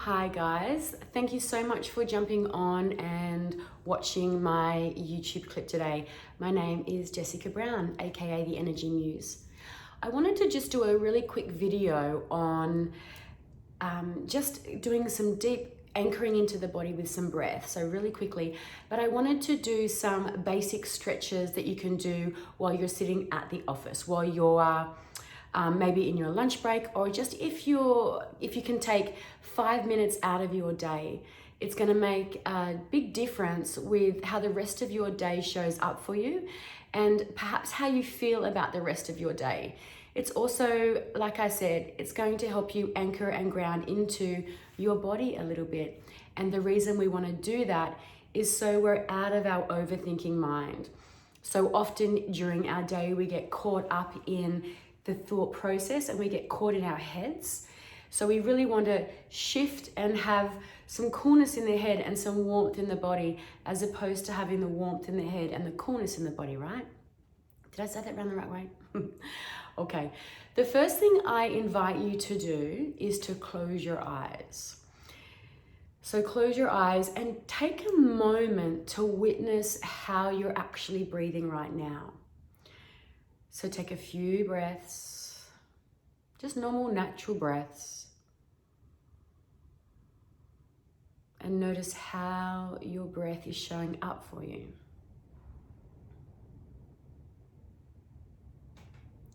Hi guys, thank you so much for jumping on and watching my YouTube clip today. My name is Jessica Brown, aka the Energy Muse. I wanted to just do a really quick video on just doing some deep anchoring into the body with some breath, so really quickly, but I wanted to do some basic stretches that you can do while you're sitting at the office, while you're maybe in your lunch break, or just if you can take 5 minutes out of your day. It's going to make a big difference with how the rest of your day shows up for you and perhaps how you feel about the rest of your day. It's also, like I said, it's going to help you anchor and ground into your body a little bit. And the reason we want to do that is so we're out of our overthinking mind. So often during our day, we get caught up in the thought process and we get caught in our heads. So we really want to shift and have some coolness in the head and some warmth in the body, as opposed to having the warmth in the head and the coolness in the body, right? Did I say that around the right way? Okay. The first thing I invite you to do is to close your eyes. So close your eyes and take a moment to witness how you're actually breathing right now. So take a few breaths, just normal, natural breaths. And notice how your breath is showing up for you.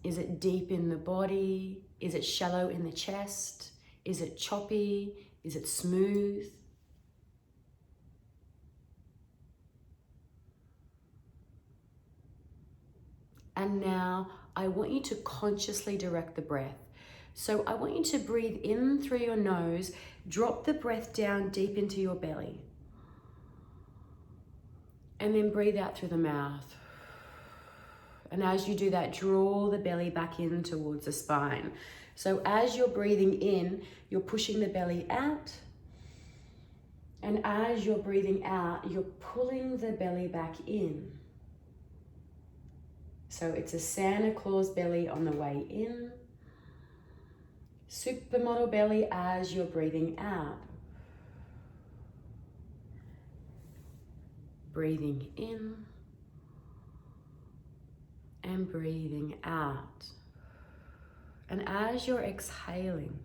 Is it deep in the body? Is it shallow in the chest? Is it choppy? Is it smooth? And now I want you to consciously direct the breath. So I want you to breathe in through your nose, drop the breath down deep into your belly. And then breathe out through the mouth. And as you do that, draw the belly back in towards the spine. So as you're breathing in, you're pushing the belly out. And as you're breathing out, you're pulling the belly back in. So it's a Santa Claus belly on the way in. Supermodel belly as you're breathing out. Breathing in and breathing out. And as you're exhaling,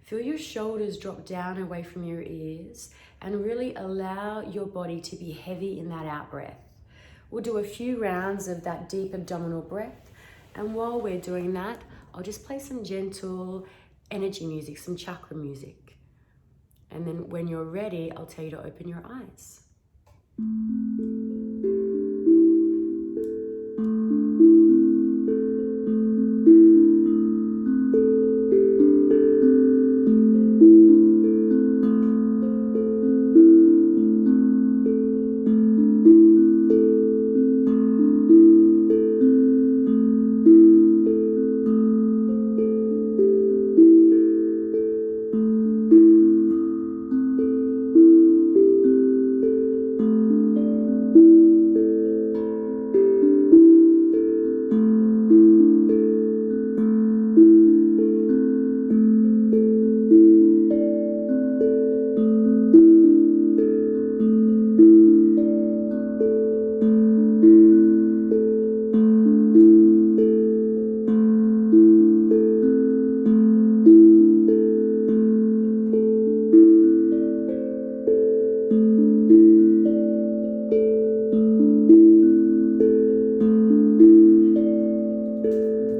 feel your shoulders drop down away from your ears and really allow your body to be heavy in that out breath. We'll do a few rounds of that deep abdominal breath. And while we're doing that, I'll just play some gentle energy music, some chakra music. And then when you're ready, I'll tell you to open your eyes.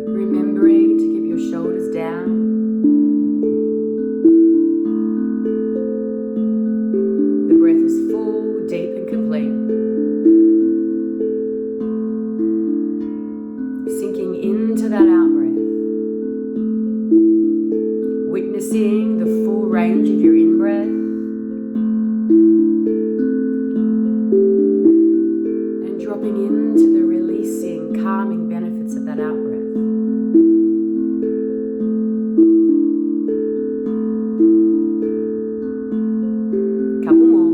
Remembering to keep your shoulders down. The breath is full, deep and complete. Sinking into that out breath. Witnessing the full range of your in breath. And dropping into the releasing, calming benefits of that out breath. Couple more.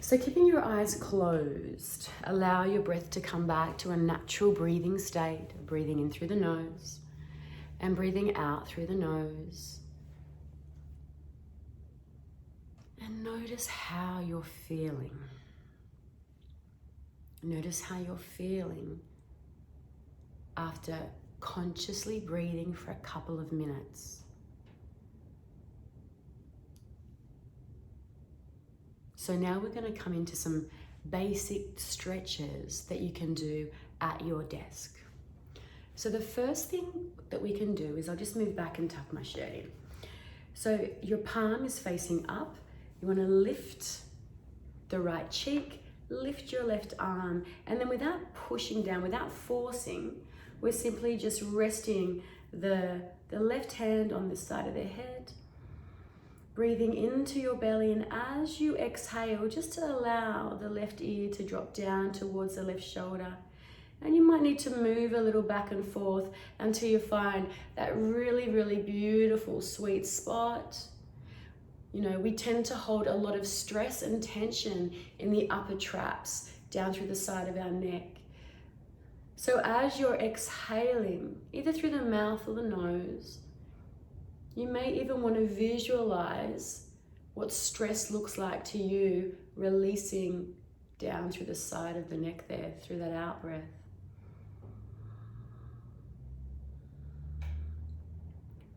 So keeping your eyes closed, allow your breath to come back to a natural breathing state, breathing in through the nose and breathing out through the nose. And notice how you're feeling. Notice how you're feeling after consciously breathing for a couple of minutes. So now we're going to come into some basic stretches that you can do at your desk. So the first thing that we can do is I'll just move back and tuck my shirt in. So your palm is facing up. You want to lift the right cheek, lift your left arm, and then without pushing down, without forcing, we're simply just resting the left hand on the side of the head, breathing into your belly, and as you exhale, just to allow the left ear to drop down towards the left shoulder. And you might need to move a little back and forth until you find that really, really beautiful sweet spot. You know, we tend to hold a lot of stress and tension in the upper traps down through the side of our neck. So as you're exhaling, either through the mouth or the nose, you may even want to visualize what stress looks like to you, releasing down through the side of the neck there, through that out breath.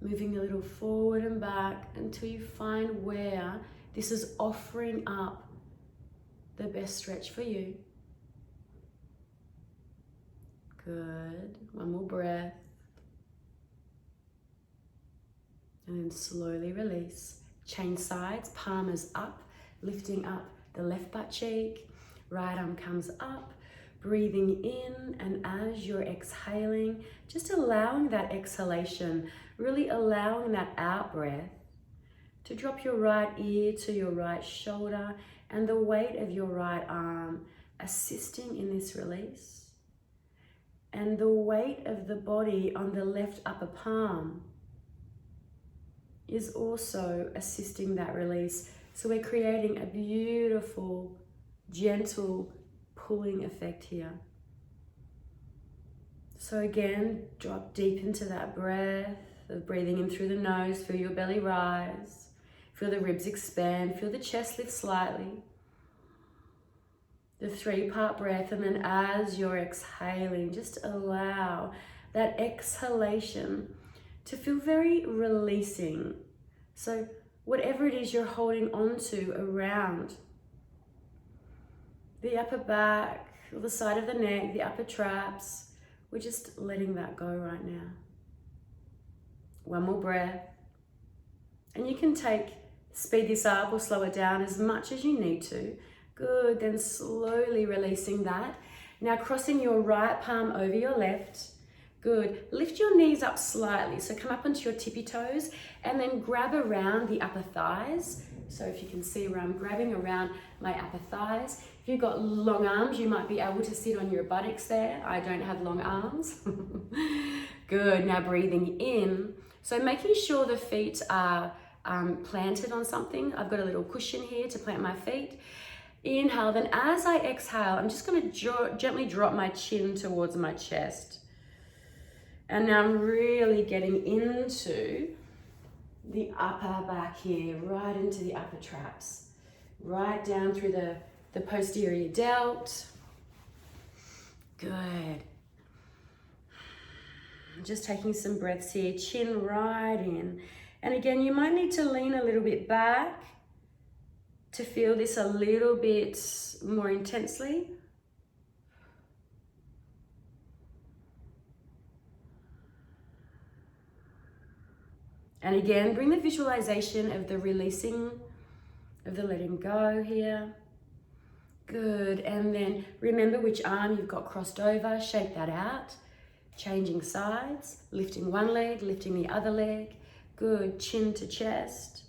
Moving a little forward and back until you find where this is offering up the best stretch for you. Good. One more breath. And then slowly release. Change sides, palm is up, lifting up the left butt cheek. Right arm comes up, breathing in, and as you're exhaling, just allowing that exhalation, really allowing that out breath to drop your right ear to your right shoulder and the weight of your right arm assisting in this release. And the weight of the body on the left upper palm is also assisting that release. So we're creating a beautiful, gentle pulling effect here. So again, drop deep into that breath, breathing in through the nose, feel your belly rise, feel the ribs expand, feel the chest lift slightly. The 3-part breath, and then as you're exhaling, just allow that exhalation to feel very releasing. So whatever it is you're holding onto around the upper back, or the side of the neck, the upper traps, we're just letting that go right now. One more breath. And you can speed this up or slow it down as much as you need to. Good, then slowly releasing that. Now crossing your right palm over your left. Good, lift your knees up slightly. So come up onto your tippy toes and then grab around the upper thighs. So if you can see where I'm grabbing around my upper thighs. If you've got long arms, you might be able to sit on your buttocks there. I don't have long arms. Good, now breathing in. So making sure the feet are planted on something. I've got a little cushion here to plant my feet. Inhale, then as I exhale, I'm just going to gently drop my chin towards my chest. And now I'm really getting into the upper back here, right into the upper traps, right down through the posterior delt. Good. Just taking some breaths here, chin right in. And again, you might need to lean a little bit back to feel this a little bit more intensely. And again, bring the visualization of the releasing, of the letting go here. Good, and then remember which arm you've got crossed over, shake that out. Changing sides, lifting one leg, lifting the other leg. Good, chin to chest.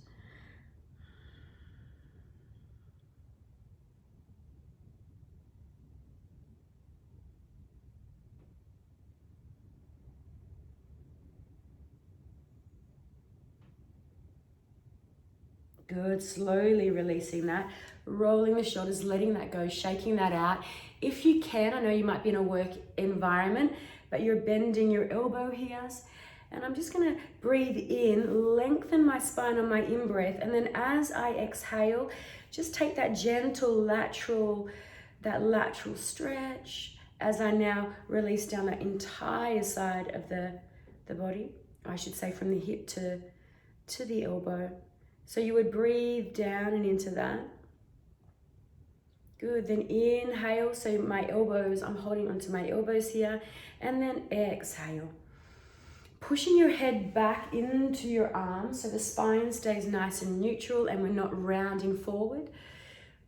Good, slowly releasing that, rolling the shoulders, letting that go, shaking that out. If you can, I know you might be in a work environment, but you're bending your elbow here. And I'm just gonna breathe in, lengthen my spine on my in-breath, and then as I exhale, just take that gentle lateral stretch as I now release down that entire side of the body. I should say from the hip to the elbow. So you would breathe down and into that. Good, then inhale, so my elbows, I'm holding onto my elbows here, and then exhale. Pushing your head back into your arms so the spine stays nice and neutral and we're not rounding forward.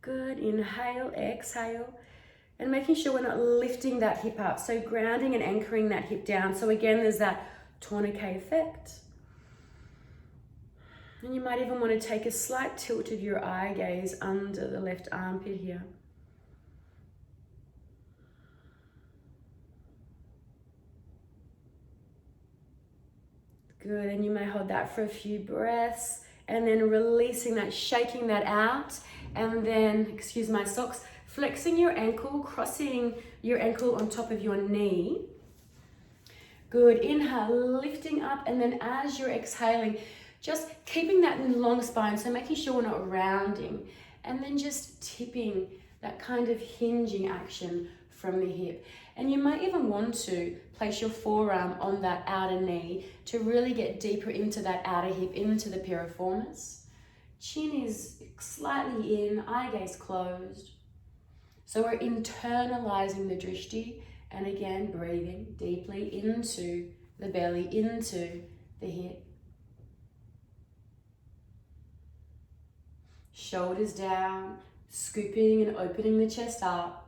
Good, inhale, exhale, and making sure we're not lifting that hip up. So grounding and anchoring that hip down. So again, there's that tourniquet effect. And you might even want to take a slight tilt of your eye gaze under the left armpit here. Good, and you may hold that for a few breaths and then releasing that, shaking that out, and then, excuse my socks, flexing your ankle, crossing your ankle on top of your knee. Good, inhale, lifting up, and then as you're exhaling, just keeping that long spine, so making sure we're not rounding, and then just tipping, that kind of hinging action from the hip. And you might even want to place your forearm on that outer knee to really get deeper into that outer hip, into the piriformis. Chin is slightly in, eye gaze closed. So we're internalizing the drishti, and again, breathing deeply into the belly, into the hip. Shoulders down, scooping and opening the chest up.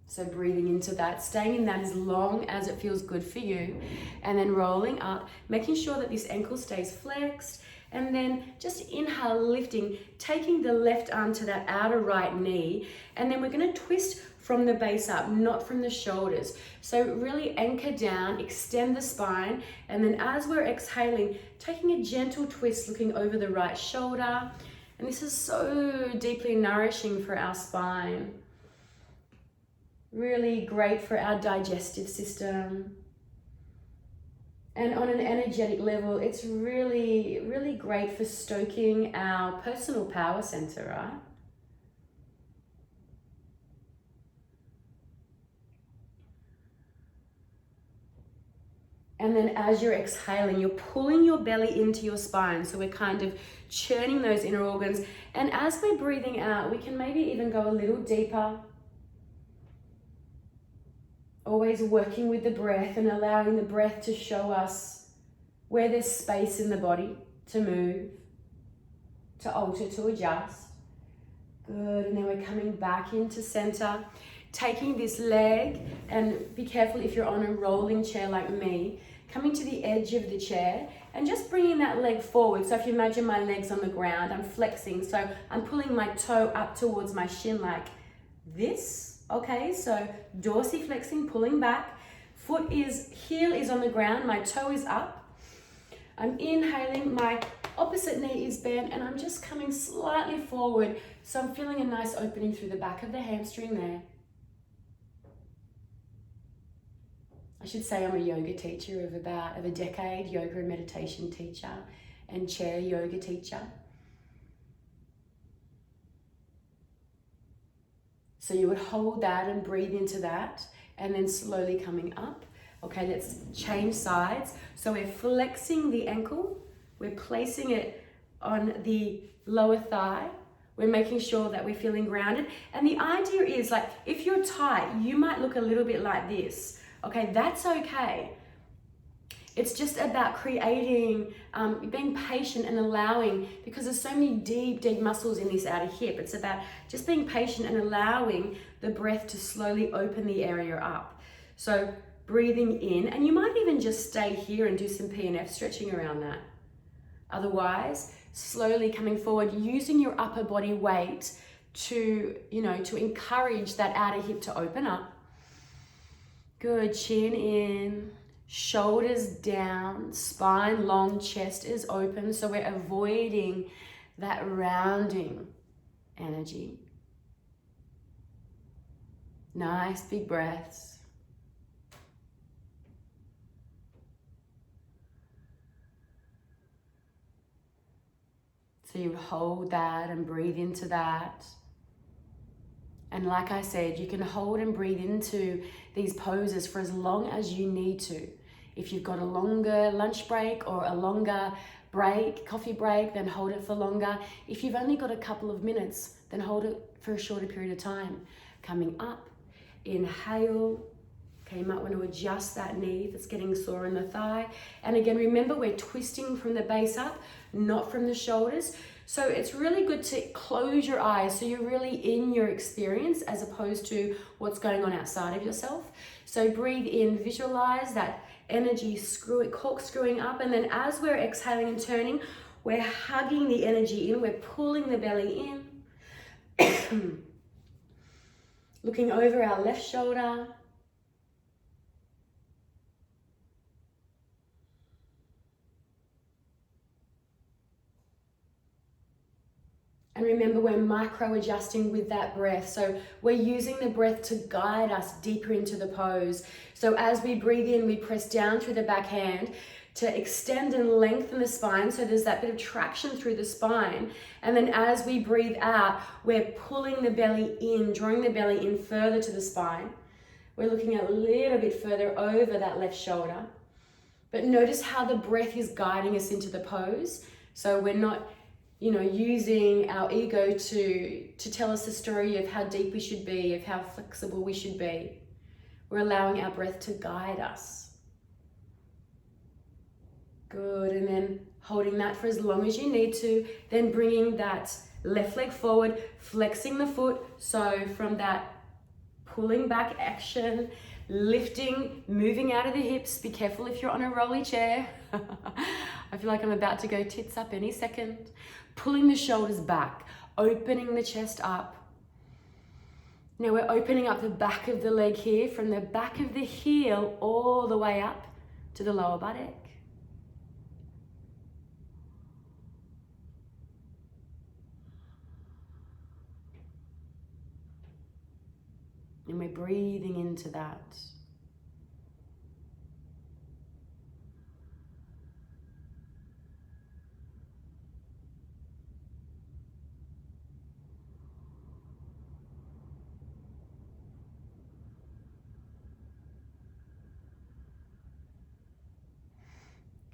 So breathing into that, staying in that as long as it feels good for you, and then rolling up, making sure that this ankle stays flexed, and then just inhale, lifting, taking the left arm to that outer right knee, and then we're gonna twist from the base up, not from the shoulders. So really anchor down, extend the spine, and then as we're exhaling, taking a gentle twist, looking over the right shoulder. And this is so deeply nourishing for our spine. Really great for our digestive system. And on an energetic level, it's really, really great for stoking our personal power center, right? And then as you're exhaling, you're pulling your belly into your spine. So we're kind of churning those inner organs. And as we're breathing out, we can maybe even go a little deeper. Always working with the breath and allowing the breath to show us where there's space in the body to move, to alter, to adjust. Good, and then we're coming back into center, taking this leg, and be careful if you're on a rolling chair like me, coming to the edge of the chair and just bringing that leg forward. So if you imagine my legs on the ground, I'm flexing, so I'm pulling my toe up towards my shin like this. Okay, so dorsiflexing, pulling back, heel is on the ground, my toe is up. I'm inhaling, my opposite knee is bent, and I'm just coming slightly forward. So I'm feeling a nice opening through the back of the hamstring there. I should say I'm a yoga teacher of a decade, yoga and meditation teacher, and chair yoga teacher. So you would hold that and breathe into that, and then slowly coming up. Okay, let's change sides. So we're flexing the ankle, we're placing it on the lower thigh, we're making sure that we're feeling grounded. And the idea is, like, if you're tight, you might look a little bit like this. Okay, that's okay. It's just about creating, being patient and allowing, because there's so many deep muscles in this outer hip. It's about just being patient and allowing the breath to slowly open the area up. So breathing in, and you might even just stay here and do some PNF stretching around that. Otherwise, slowly coming forward, using your upper body weight to encourage that outer hip to open up. Good, chin in, Shoulders down, spine long, chest is open. So we're avoiding that rounding energy. Nice big breaths. So you hold that and breathe into that. And like I said, you can hold and breathe into these poses for as long as you need to. If you've got a longer lunch break or a longer break, coffee break, then hold it for longer. If you've only got a couple of minutes, then hold it for a shorter period of time. Coming up, inhale. Okay, you might want to adjust that knee if it's getting sore in the thigh. And again, remember we're twisting from the base up, not from the shoulders. So it's really good to close your eyes so you're really in your experience as opposed to what's going on outside of yourself. So breathe in, visualize that energy corkscrewing up, and then as we're exhaling and turning, we're hugging the energy in, we're pulling the belly in. Looking over our left shoulder. And remember, we're micro adjusting with that breath. So we're using the breath to guide us deeper into the pose. So as we breathe in, we press down through the back hand to extend and lengthen the spine. So there's that bit of traction through the spine. And then as we breathe out, we're pulling the belly in, drawing the belly in further to the spine. We're looking a little bit further over that left shoulder. But notice how the breath is guiding us into the pose. So we're not using our ego to tell us the story of how deep we should be, of how flexible we should be. We're allowing our breath to guide us. Good, and then holding that for as long as you need to, then bringing that left leg forward, flexing the foot. So from that pulling back action, lifting, moving out of the hips. Be careful if you're on a rolly chair. I feel like I'm about to go tits up any second. Pulling the shoulders back, opening the chest up. Now we're opening up the back of the leg here, from the back of the heel all the way up to the lower buttock. And we're breathing into that.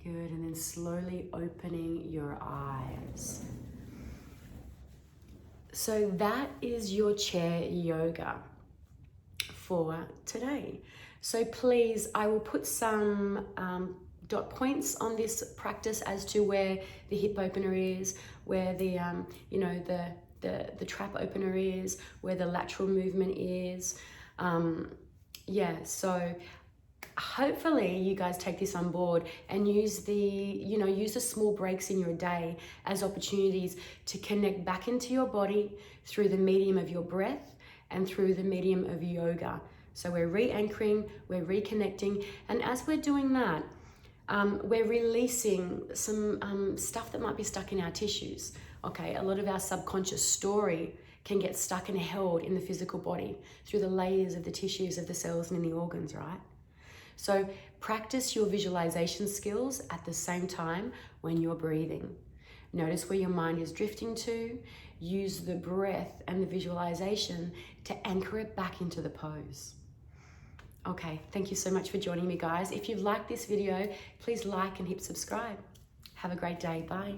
Good, and then slowly opening your eyes. So that is your chair yoga for today. So please, I will put some dot points on this practice as to where the hip opener is, where the the trap opener is, where the lateral movement is. So hopefully you guys take this on board and use the small breaks in your day as opportunities to connect back into your body through the medium of your breath and through the medium of yoga. So we're re-anchoring, we're reconnecting, and as we're doing that, we're releasing some stuff that might be stuck in our tissues. Okay, a lot of our subconscious story can get stuck and held in the physical body through the layers of the tissues of the cells and in the organs, right? So practice your visualization skills at the same time when you're breathing. Notice where your mind is drifting to. Use the breath and the visualization to anchor it back into the pose. Okay, thank you so much for joining me, guys. If you've liked this video, please like and hit subscribe. Have a great day. Bye.